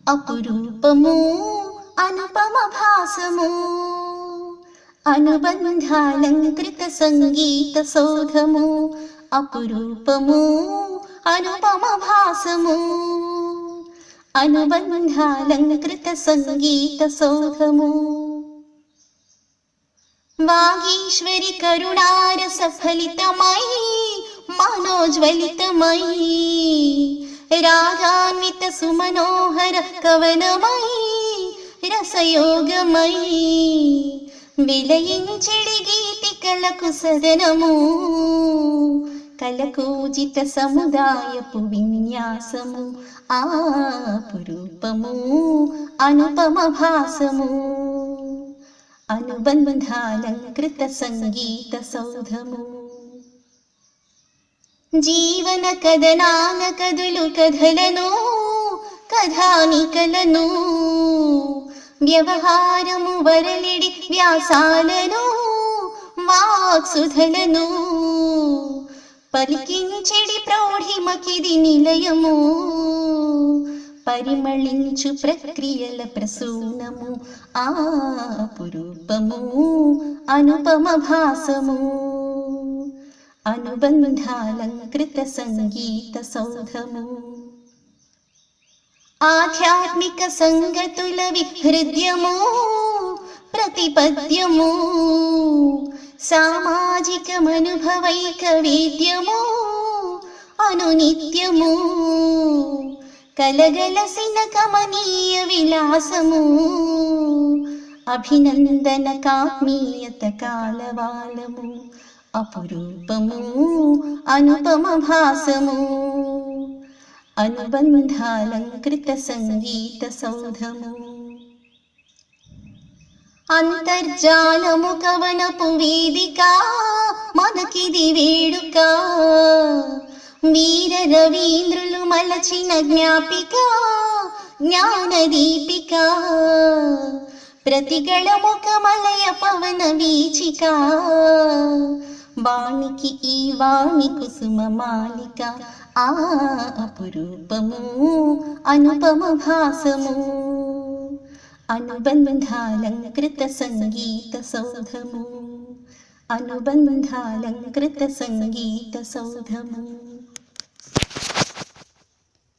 అపురూపము అనుపమ భాసము అనుబంధాలంకృత సంగీత సౌధము అపురూపము అనుపమ భాసము అనుబంధాలంకృత సంగీత సౌధము వాగీశ్వరి కరుణారస ఫలితమై మనోజ్వలితమై రాగాన్విత సుమనోహర కవనమై రసయోగమై విలయించెడి గీతికలకు సదనము కలకూజిత సముదాయపు విన్యాసము అపురూపము అనుపమ భాసము అనుబంధాలంకృత సంగీత సౌధము జీవన కథనాన కదులు కథలను కథానికలను వ్యవహారము వరలిడి వ్యాసాలను వాక్సుధలను పలికించెడి ప్రౌఢిమకిది నిలయము పరిమళించు ప్రక్రియల ప్రసూనము అపురూపము అనుపమ భాసము అనుబంధాలంకృత సంగీత సౌధము ఆధ్యాత్మిక సంగతుల విహృద్యము ప్రతిపద్యము సామాజికమనుభవైక వేద్యము అనునిత్యము కలగలసిన కమనీయ విలాసము అభినందన కాత్మీయత కాలవాలము అపురూపము అనుపమ భాసము అనుబంధాలంకృత సంగీత సౌధము అంతర్జాలము కవనపు వేదిక మనకిది వేడుక వీర రవీంద్రులు మలచిన జ్ఞాపిక జ్ఞానదీపిక ప్రతిగళముఖ మలయ పవన వీచిక వాణికి ఈ వాణి కుసుమ మాలిక అపురూపము అనుపమ భాసము అనుబంధాలంకృత సంగీత సౌధము అనుబంధాలంకృత సంగీత సౌధము